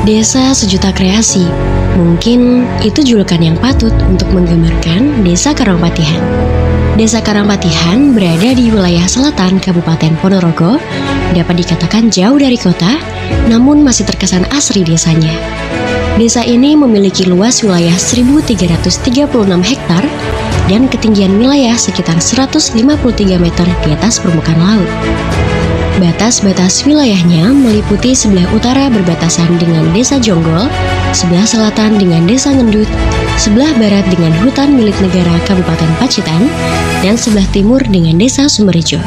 Desa Sejuta Kreasi. Mungkin itu julukan yang patut untuk menggambarkan Desa Karangpatihan. Desa Karangpatihan berada di wilayah selatan Kabupaten Ponorogo, dapat dikatakan jauh dari kota, namun masih terkesan asri desanya. Desa ini memiliki luas wilayah 1.336 hektar dan ketinggian wilayah sekitar 153 meter di atas permukaan laut. Batas-batas wilayahnya meliputi sebelah utara berbatasan dengan Desa Jonggol, sebelah selatan dengan Desa Ngendut, sebelah barat dengan hutan milik negara Kabupaten Pacitan, dan sebelah timur dengan Desa Sumberjo.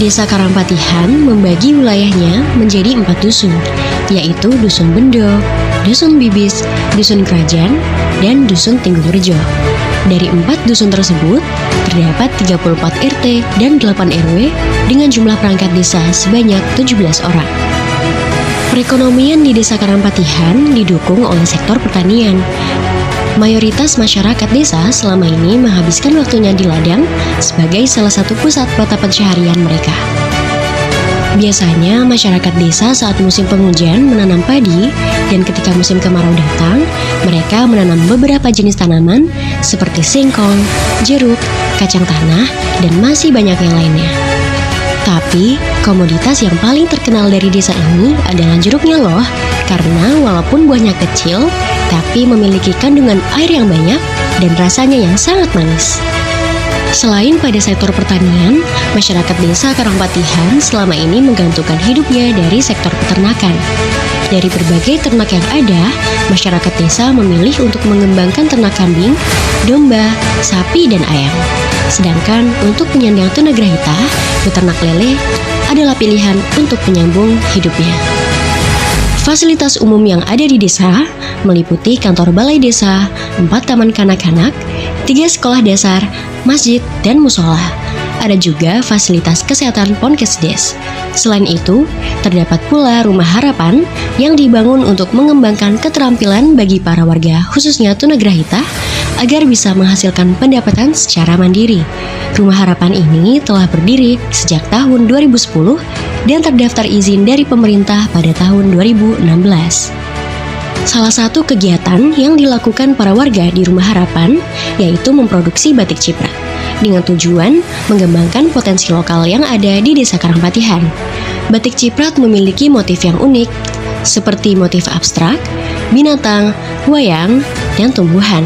Desa Karangpatihan membagi wilayahnya menjadi 4 dusun, yaitu Dusun Bendo, Dusun Bibis, Dusun Kerajaan, dan Dusun Tinggungrejo. Dari 4 dusun tersebut, terdapat 34 RT dan 8 RW dengan jumlah perangkat desa sebanyak 17 orang. Perekonomian di Desa Karangpatihan didukung oleh sektor pertanian. Mayoritas masyarakat desa selama ini menghabiskan waktunya di ladang sebagai salah satu pusat mata pencaharian mereka. Biasanya masyarakat desa saat musim penghujan menanam padi, dan ketika musim kemarau datang, mereka menanam beberapa jenis tanaman seperti singkong, jeruk, kacang tanah, dan masih banyak yang lainnya. Tapi, komoditas yang paling terkenal dari desa ini adalah jeruknya loh, karena walaupun buahnya kecil, tapi memiliki kandungan air yang banyak dan rasanya yang sangat manis. Selain pada sektor pertanian, masyarakat Desa Karangpatihan selama ini menggantungkan hidupnya dari sektor peternakan. Dari berbagai ternak yang ada, masyarakat desa memilih untuk mengembangkan ternak kambing, domba, sapi, dan ayam. Sedangkan untuk penyandang tunagrahita, beternak lele adalah pilihan untuk penyambung hidupnya. Fasilitas umum yang ada di desa meliputi kantor balai desa, 4 taman kanak-kanak, 3 sekolah dasar, masjid, dan musola. Ada juga fasilitas kesehatan Ponkesdes. Selain itu, terdapat pula rumah harapan yang dibangun untuk mengembangkan keterampilan bagi para warga, khususnya tunagrahita, agar bisa menghasilkan pendapatan secara mandiri. Rumah harapan ini telah berdiri sejak tahun 2010 dan terdaftar izin dari pemerintah pada tahun 2016. Salah satu kegiatan yang dilakukan para warga di Rumah Harapan yaitu memproduksi batik ciprat dengan tujuan mengembangkan potensi lokal yang ada di Desa Karangpatihan. Batik ciprat memiliki motif yang unik seperti motif abstrak, binatang, wayang, dan tumbuhan.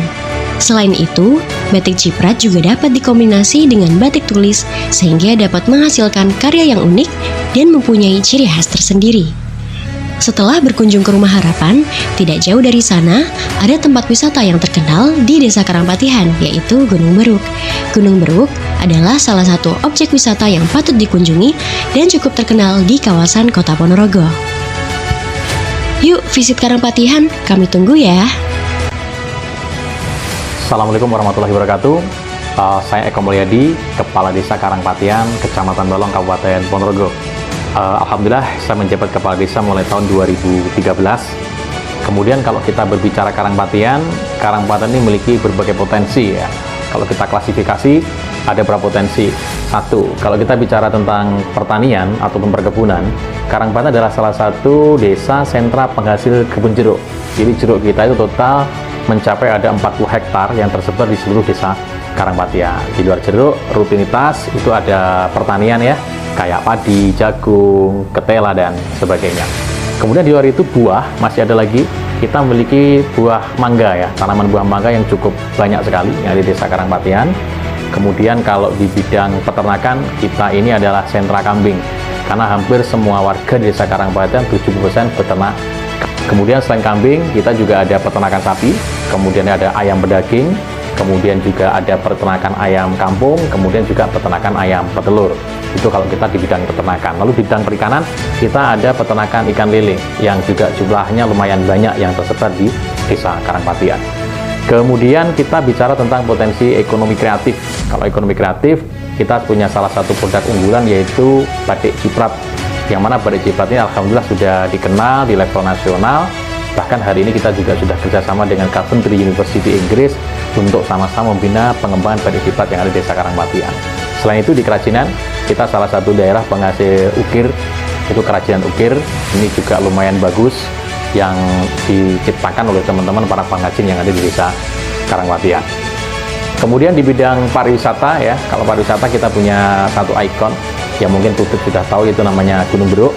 Selain itu, batik ciprat juga dapat dikombinasi dengan batik tulis sehingga dapat menghasilkan karya yang unik dan mempunyai ciri khas tersendiri. Setelah berkunjung ke Rumah Harapan, tidak jauh dari sana ada tempat wisata yang terkenal di Desa Karangpatihan, yaitu Gunung Beruk. Gunung Beruk adalah salah satu objek wisata yang patut dikunjungi dan cukup terkenal di kawasan Kota Ponorogo. Yuk visit Karangpatihan, kami tunggu ya. Assalamualaikum warahmatullahi wabarakatuh. Saya Eko Mulyadi, Kepala Desa Karangpatihan, Kecamatan Balong, Kabupaten Ponorogo. Alhamdulillah saya menjabat Kepala Desa mulai tahun 2013. Kemudian kalau kita berbicara Karangpatihan ini memiliki berbagai potensi ya. Kalau kita klasifikasi ada berapa potensi? Satu, kalau kita bicara tentang pertanian ataupun perkebunan, Karangpatihan adalah salah satu desa sentra penghasil kebun jeruk. Jadi jeruk kita itu total mencapai ada 40 hektar yang tersebar di seluruh desa Karangpatihan. Di luar jeruk, rutinitas itu ada pertanian ya, kayak padi, jagung, ketela, dan sebagainya. Kemudian di luar itu buah, masih ada lagi, kita memiliki buah mangga ya, tanaman buah mangga yang cukup banyak sekali yang ada di Desa Karangpatihan. Kemudian kalau di bidang peternakan, kita ini adalah sentra kambing, karena hampir semua warga di Desa Karangpatihan 70% beternak. Kemudian selain kambing, kita juga ada peternakan sapi, kemudian ada ayam berdaging, kemudian juga ada peternakan ayam kampung, kemudian juga peternakan ayam petelur. Itu kalau kita di bidang peternakan. Lalu di bidang perikanan, kita ada peternakan ikan lele yang juga jumlahnya lumayan banyak yang tersebar di Desa Karangpatihan. Kemudian kita bicara tentang potensi ekonomi kreatif. Kalau ekonomi kreatif, kita punya salah satu produk unggulan yaitu batik ciprat. Yang mana batik ciprat ini alhamdulillah sudah dikenal di level nasional. Bahkan hari ini kita juga sudah kerjasama dengan Coventry University Inggris untuk sama-sama membina pengembangan batik ciprat yang ada di Desa Karangpatihan. Selain itu di kerajinan, kita salah satu daerah penghasil ukir, itu kerajinan ukir, ini juga lumayan bagus. yang diciptakan oleh teman-teman para pengrajin yang ada di Desa Karangpatian. Kemudian di bidang pariwisata ya, kalau pariwisata kita punya satu ikon yang mungkin publik sudah tahu, itu namanya Gunung Beruk.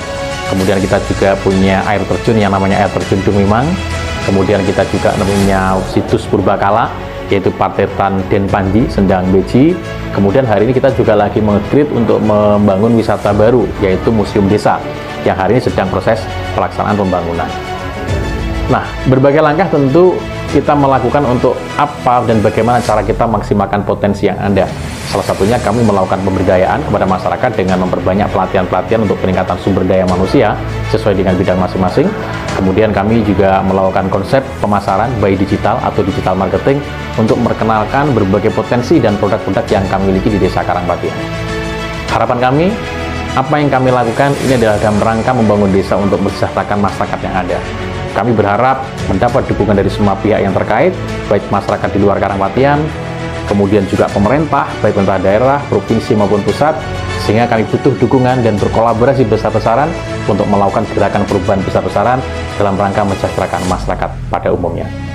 Kemudian kita juga punya air terjun yang namanya air terjun Dumimang. Kemudian kita juga punya situs Purbakala, yaitu Partetan Denpandi, Sendang Beji. Kemudian hari ini kita juga lagi mengupgrade untuk membangun wisata baru, yaitu Museum Desa, yang hari ini sedang proses pelaksanaan pembangunan. Nah, berbagai langkah tentu kita melakukan untuk apa dan bagaimana cara kita maksimalkan potensi yang ada. Salah satunya kami melakukan pemberdayaan kepada masyarakat dengan memperbanyak pelatihan-pelatihan untuk peningkatan sumber daya manusia sesuai dengan bidang masing-masing. Kemudian kami juga melakukan konsep pemasaran by digital atau digital marketing untuk memperkenalkan berbagai potensi dan produk-produk yang kami miliki di Desa Karangpatian. Harapan kami, apa yang kami lakukan ini adalah dalam rangka membangun desa untuk mensejahterakan masyarakat yang ada. Kami berharap mendapat dukungan dari semua pihak yang terkait, baik masyarakat di luar Karangpatian, kemudian juga pemerintah, baik pemerintah daerah, provinsi maupun pusat, sehingga kami butuh dukungan dan berkolaborasi besar-besaran untuk melakukan gerakan perubahan besar-besaran dalam rangka mensejahterakan masyarakat pada umumnya.